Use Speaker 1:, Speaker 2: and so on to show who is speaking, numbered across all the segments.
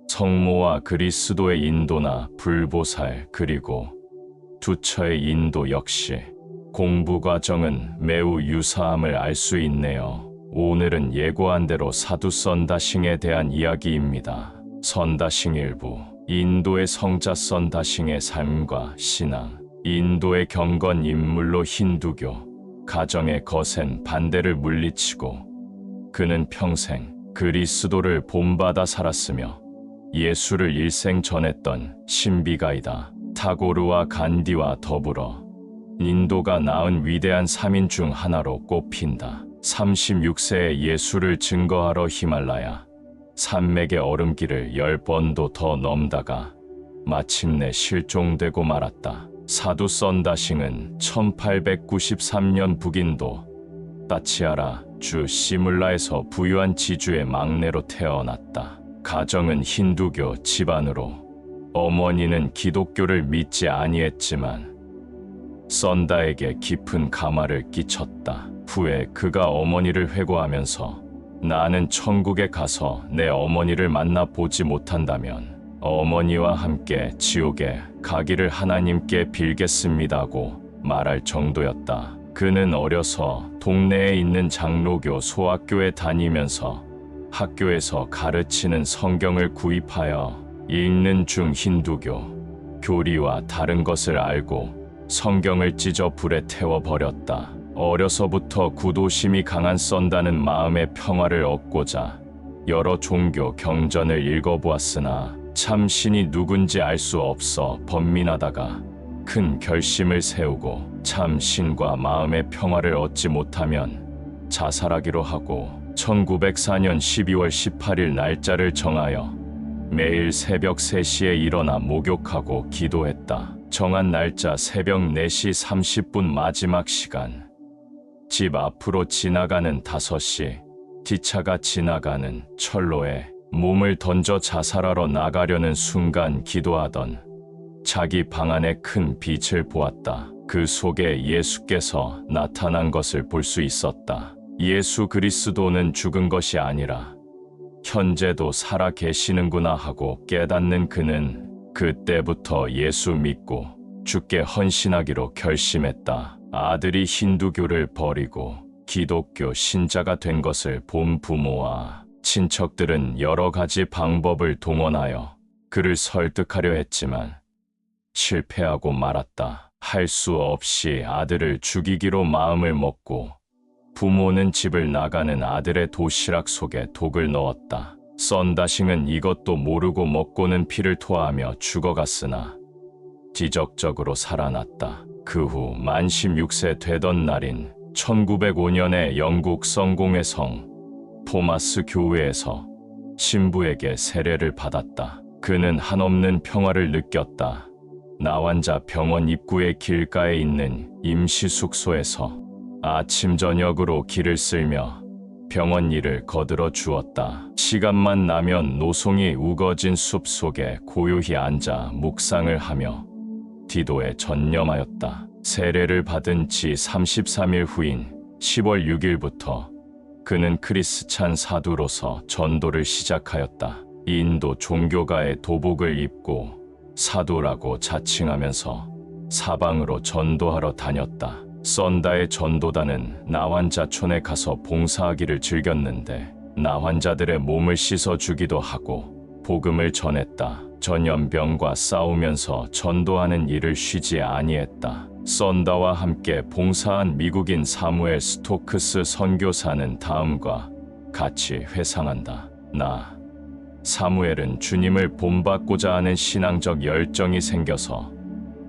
Speaker 1: 성모와 그리스도의 인도나 불보살 그리고 두처의 인도 역시 공부 과정은 매우 유사함을 알 수 있네요. 오늘은 예고한 대로 사두 선다싱에 대한 이야기입니다. 선다싱 일부, 인도의 성자 선다싱의 삶과 신앙, 인도의 경건 인물로 힌두교, 가정의 거센 반대를 물리치고 그는 평생 그리스도를 본받아 살았으며 예수를 일생 전했던 신비가이다. 타고르와 간디와 더불어 인도가 낳은 위대한 3인 중 하나로 꼽힌다. 36세에 예수를 증거하러 히말라야 산맥의 얼음길을 10번도 더 넘다가 마침내 실종되고 말았다. 사두 선다싱은 1893년 북인도 따치아라 주 시물라에서 부유한 지주의 막내로 태어났다. 가정은 힌두교 집안으로 어머니는 기독교를 믿지 아니했지만 선다에게 깊은 감화를 끼쳤다. 후에 그가 어머니를 회고하면서 나는 천국에 가서 내 어머니를 만나 보지 못한다면 어머니와 함께 지옥에 가기를 하나님께 빌겠습니다고 말할 정도였다. 그는 어려서 동네에 있는 장로교 소학교에 다니면서 학교에서 가르치는 성경을 구입하여 읽는 중 힌두교 교리와 다른 것을 알고 성경을 찢어 불에 태워버렸다. 어려서부터 구도심이 강한 선다는 마음의 평화를 얻고자 여러 종교 경전을 읽어보았으나 참 신이 누군지 알 수 없어 번민하다가 큰 결심을 세우고 참 신과 마음의 평화를 얻지 못하면 자살하기로 하고 1904년 12월 18일 날짜를 정하여 매일 새벽 3시에 일어나 목욕하고 기도했다. 정한 날짜 새벽 4시 30분 마지막 시간. 집 앞으로 지나가는 5시, 뒷차가 지나가는 철로에 몸을 던져 자살하러 나가려는 순간 기도하던 자기 방 안에 큰 빛을 보았다. 그 속에 예수께서 나타난 것을 볼 수 있었다. 예수 그리스도는 죽은 것이 아니라 현재도 살아 계시는구나 하고 깨닫는 그는 그때부터 예수 믿고 주께 헌신하기로 결심했다. 아들이 힌두교를 버리고 기독교 신자가 된 것을 본 부모와 친척들은 여러 가지 방법을 동원하여 그를 설득하려 했지만 실패하고 말았다. 할 수 없이 아들을 죽이기로 마음을 먹고 부모는 집을 나가는 아들의 도시락 속에 독을 넣었다. 선다싱은 이것도 모르고 먹고는 피를 토하며 죽어갔으나 기적적으로 살아났다. 그 후 만 16세 되던 날인 1905년에 영국 성공회 성 토마스 교회에서 신부에게 세례를 받았다. 그는 한없는 평화를 느꼈다. 나환자 병원 입구의 길가에 있는 임시 숙소에서 아침 저녁으로 길을 쓸며 병원 일을 거들어 주었다. 시간만 나면 노송이 우거진 숲 속에 고요히 앉아 묵상을 하며 기도에 전념하였다. 세례를 받은 지 33일 후인 10월 6일부터 그는 크리스찬 사두로서 전도를 시작하였다. 인도 종교가의 도복을 입고 사도라고 자칭하면서 사방으로 전도하러 다녔다. 선다의 전도단은 나환자촌에 가서 봉사하기를 즐겼는데 나환자들의 몸을 씻어주기도 하고 복음을 전했다. 전염병과 싸우면서 전도하는 일을 쉬지 아니했다. 선다와 함께 봉사한 미국인 사무엘 스토크스 선교사는 다음과 같이 회상한다. 사무엘은 주님을 본받고자 하는 신앙적 열정이 생겨서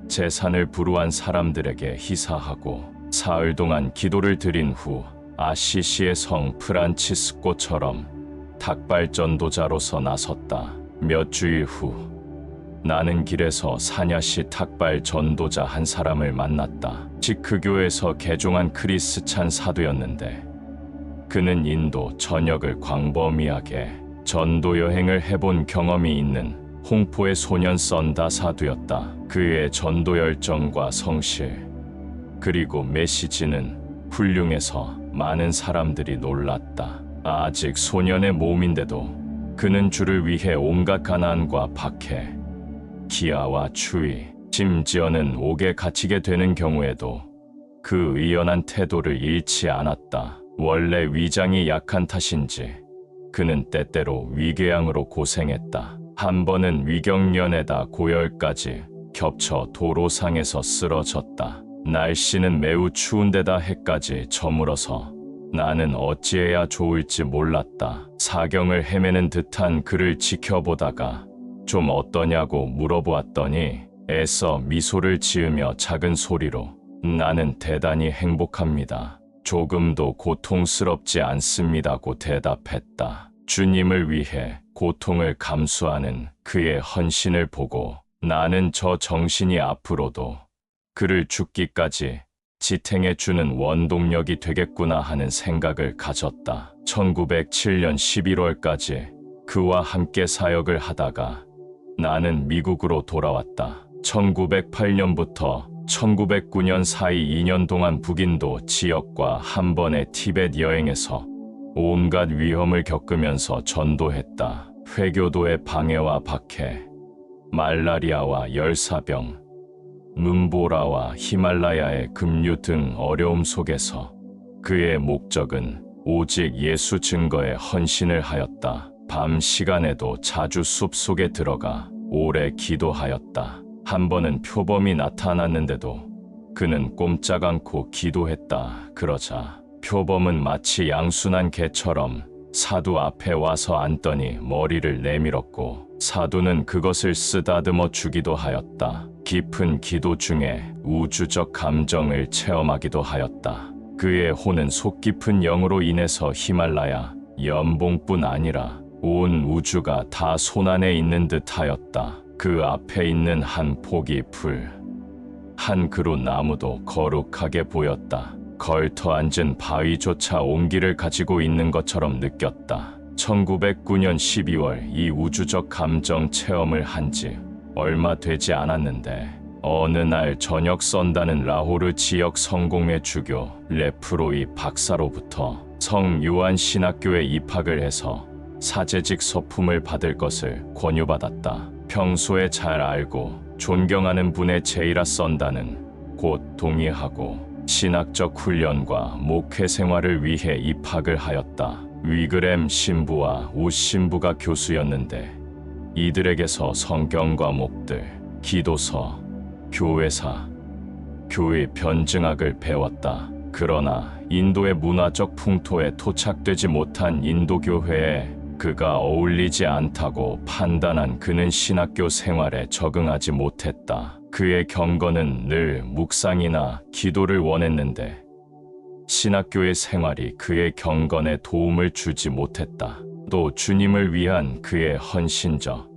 Speaker 1: 재산을 불우한 사람들에게 희사하고 사흘 동안 기도를 드린 후 아시시의 성 프란치스코처럼 닭발 전도자로서 나섰다. 몇 주일 후 나는 길에서 사냐시 탁발 전도자 한 사람을 만났다. 시크교에서 개종한 크리스찬 사도였는데 그는 인도 전역을 광범위하게 전도 여행을 해본 경험이 있는 홍포의 소년 선다 사도였다. 그의 전도 열정과 성실 그리고 메시지는 훌륭해서 많은 사람들이 놀랐다. 아직 소년의 몸인데도 그는 주를 위해 온갖 가난과 박해, 기아와 추위, 심지어는 옥에 갇히게 되는 경우에도 그 의연한 태도를 잃지 않았다. 원래 위장이 약한 탓인지 그는 때때로 위궤양으로 고생했다. 한 번은 위경련에다 고열까지 겹쳐 도로상에서 쓰러졌다. 날씨는 매우 추운데다 해까지 저물어서 나는 어찌해야 좋을지 몰랐다. 사경을 헤매는 듯한 그를 지켜보다가 좀 어떠냐고 물어보았더니 애써 미소를 지으며 작은 소리로 나는 대단히 행복합니다. 조금도 고통스럽지 않습니다고 대답했다. 주님을 위해 고통을 감수하는 그의 헌신을 보고 나는 저 정신이 앞으로도 그를 죽기까지 지탱해 주는 원동력이 되겠구나 하는 생각을 가졌다. 1907년 11월까지 그와 함께 사역을 하다가 나는 미국으로 돌아왔다. 1908년부터 1909년 사이 2년 동안 북인도 지역과 한 번의 티벳 여행에서 온갖 위험을 겪으면서 전도했다. 회교도의 방해와 박해, 말라리아와 열사병, 문보라와 히말라야의 급류 등 어려움 속에서 그의 목적은 오직 예수 증거에 헌신을 하였다. 밤 시간에도 자주 숲속에 들어가 오래 기도하였다. 한 번은 표범이 나타났는데도 그는 꼼짝 않고 기도했다. 그러자 표범은 마치 양순한 개처럼 사두 앞에 와서 앉더니 머리를 내밀었고 사두는 그것을 쓰다듬어 주기도 하였다. 깊은 기도 중에 우주적 감정을 체험하기도 하였다. 그의 혼은 속 깊은 영으로 인해서 히말라야, 연봉뿐 아니라 온 우주가 다 손안에 있는 듯 하였다. 그 앞에 있는 한 포기 풀, 한 그루 나무도 거룩하게 보였다. 걸터 앉은 바위조차 온기를 가지고 있는 것처럼 느꼈다. 1909년 12월 이 우주적 감정 체험을 한 지 얼마 되지 않았는데 어느 날 저녁 썬다는 라호르 지역 성공회 주교 레프로이 박사로부터 성 요한 신학교에 입학을 해서 사제직 서품을 받을 것을 권유받았다. 평소에 잘 알고 존경하는 분의 제이라 썬다는 곧 동의하고 신학적 훈련과 목회 생활을 위해 입학을 하였다. 위그램 신부와 우 신부가 교수였는데 이들에게서 성경 과목들, 기도서, 교회사, 교회 변증학을 배웠다. 그러나 인도의 문화적 풍토에 토착되지 못한 인도 교회에 그가 어울리지 않다고 판단한 그는 신학교 생활에 적응하지 못했다. 그의 경건은 늘 묵상이나 기도를 원했는데 신학교의 생활이 그의 경건에 도움을 주지 못했다. 또 주님을 위한 그의 헌신적,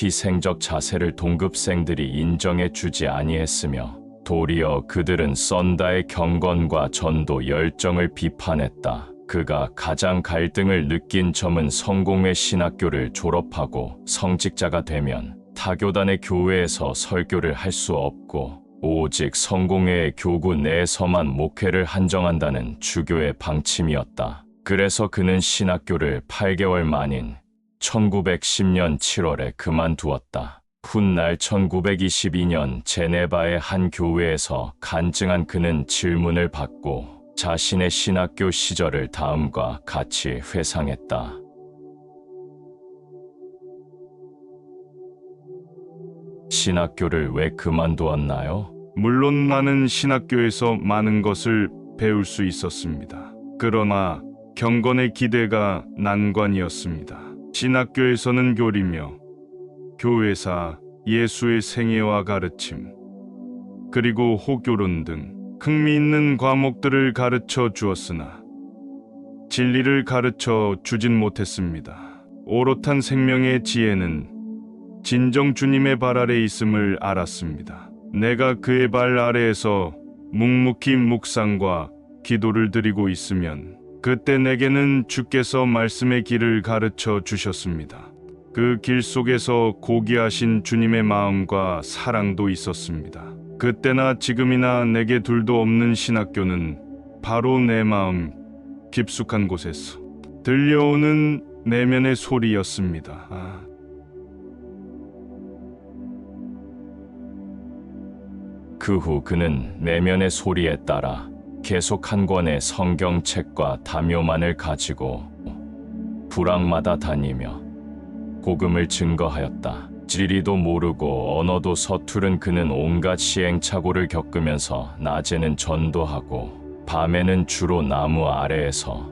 Speaker 1: 희생적 자세를 동급생들이 인정해 주지 아니했으며 도리어 그들은 썬다의 경건과 전도 열정을 비판했다. 그가 가장 갈등을 느낀 점은 성공회 신학교를 졸업하고 성직자가 되면 타교단의 교회에서 설교를 할 수 없고 오직 성공회의 교구 내에서만 목회를 한정한다는 주교의 방침이었다. 그래서 그는 신학교를 8개월 만인 1910년 7월에 그만두었다. 훗날 1922년 제네바의 한 교회에서 간증한 그는 질문을 받고 자신의 신학교 시절을 다음과 같이 회상했다. 신학교를 왜 그만두었나요?
Speaker 2: 물론 나는 신학교에서 많은 것을 배울 수 있었습니다. 그러나 경건의 기대가 난관이었습니다. 신학교에서는 교리며 교회사, 예수의 생애와 가르침, 그리고 호교론 등 흥미있는 과목들을 가르쳐 주었으나 진리를 가르쳐 주진 못했습니다. 오롯한 생명의 지혜는 진정 주님의 발 아래 있음을 알았습니다. 내가 그의 발 아래에서 묵묵히 묵상과 기도를 드리고 있으면 그때 내게는 주께서 말씀의 길을 가르쳐 주셨습니다. 그 길 속에서 고귀하신 주님의 마음과 사랑도 있었습니다. 그때나 지금이나 내게 둘도 없는 신학교는 바로 내 마음 깊숙한 곳에서 들려오는 내면의 소리였습니다.
Speaker 1: 그 후 그는 내면의 소리에 따라 계속 한 권의 성경책과 담요만을 가지고 부락마다 다니며 복음을 증거하였다. 지리도 모르고 언어도 서투른 그는 온갖 시행착오를 겪으면서 낮에는 전도하고 밤에는 주로 나무 아래에서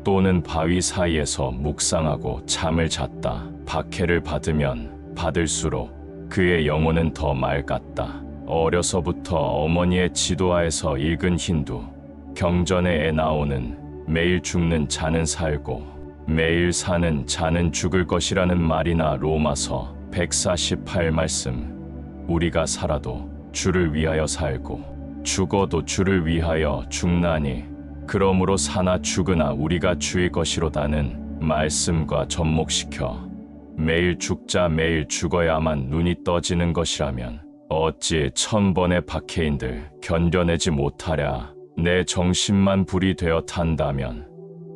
Speaker 1: 또는 바위 사이에서 묵상하고 잠을 잤다. 박해를 받으면 받을수록 그의 영혼은 더 맑았다. 어려서부터 어머니의 지도하에서 읽은 힌두 경전에 나오는 매일 죽는 자는 살고 매일 사는 자는 죽을 것이라는 말이나 로마서 148말씀, 우리가 살아도 주를 위하여 살고 죽어도 주를 위하여 죽나니 그러므로 사나 죽으나 우리가 주의 것이로다는 말씀과 접목시켜 매일 죽자 매일 죽어야만 눈이 떠지는 것이라면 어찌 1000번의 박해인들 견뎌내지 못하랴. 내 정신만 불이 되어 탄다면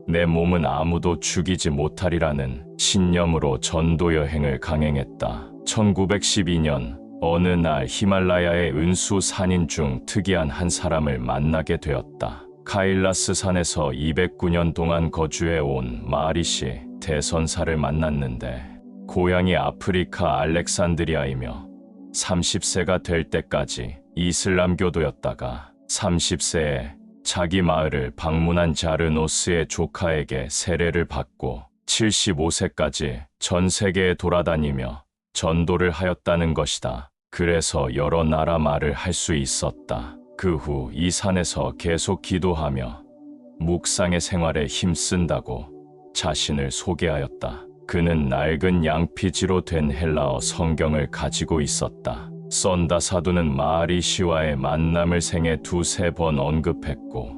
Speaker 1: 내 몸은 아무도 죽이지 못하리라는 신념으로 전도 여행을 강행했다. 1912년 어느 날 히말라야의 은수 산인 중 특이한 한 사람을 만나게 되었다. 카일라스 산에서 209년 동안 거주해 온 마리시 대선사를 만났는데 고향이 아프리카 알렉산드리아이며 30세가 될 때까지 이슬람교도였다가 30세에 자기 마을을 방문한 자르노스의 조카에게 세례를 받고 75세까지 전 세계에 돌아다니며 전도를 하였다는 것이다. 그래서 여러 나라 말을 할 수 있었다. 그 후 이 산에서 계속 기도하며 묵상의 생활에 힘쓴다고 자신을 소개하였다. 그는 낡은 양피지로 된 헬라어 성경을 가지고 있었다. 썬다 사도는 마리시와의 만남을 생애 2-3번 언급했고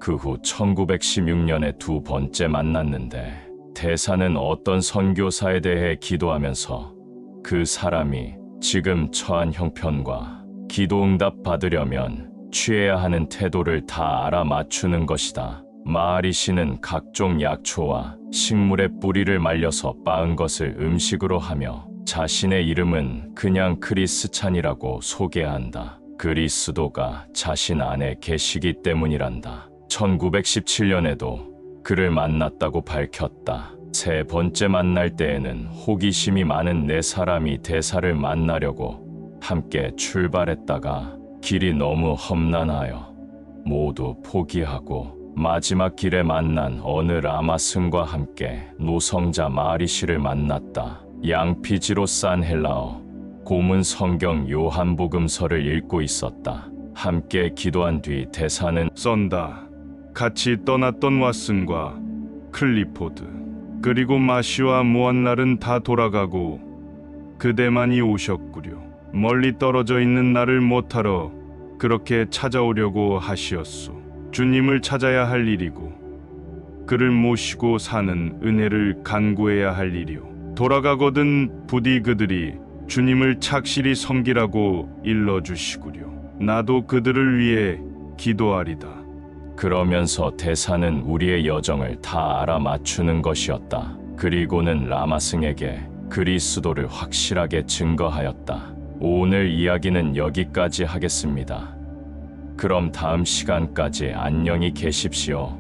Speaker 1: 그 후 1916년에 2번째 만났는데 대사는 어떤 선교사에 대해 기도하면서 그 사람이 지금 처한 형편과 기도응답 받으려면 취해야 하는 태도를 다 알아맞추는 것이다. 마리시는 각종 약초와 식물의 뿌리를 말려서 빻은 것을 음식으로 하며 자신의 이름은 그냥 크리스찬이라고 소개한다. 그리스도가 자신 안에 계시기 때문이란다. 1917년에도 그를 만났다고 밝혔다. 3번째 만날 때에는 호기심이 많은 4사람이 대사를 만나려고 함께 출발했다가 길이 너무 험난하여 모두 포기하고 마지막 길에 만난 어느 라마슨과 함께 노성자 마리시를 만났다. 양피지로 싼 헬라어 고문 성경 요한복음서를 읽고 있었다. 함께 기도한 뒤 대사는
Speaker 2: 썬다. 같이 떠났던 왓슨과 클리포드 그리고 마시와 무한날은 다 돌아가고 그대만이 오셨구려. 멀리 떨어져 있는 나를 못하러 그렇게 찾아오려고 하시었소. 주님을 찾아야 할 일이고 그를 모시고 사는 은혜를 간구해야 할 일이오. 돌아가거든 부디 그들이 주님을 착실히 섬기라고 일러주시구려. 나도 그들을 위해 기도하리다.
Speaker 1: 그러면서 대사는 우리의 여정을 다 알아맞추는 것이었다. 그리고는 라마승에게 그리스도를 확실하게 증거하였다. 오늘 이야기는 여기까지 하겠습니다. 그럼 다음 시간까지 안녕히 계십시오.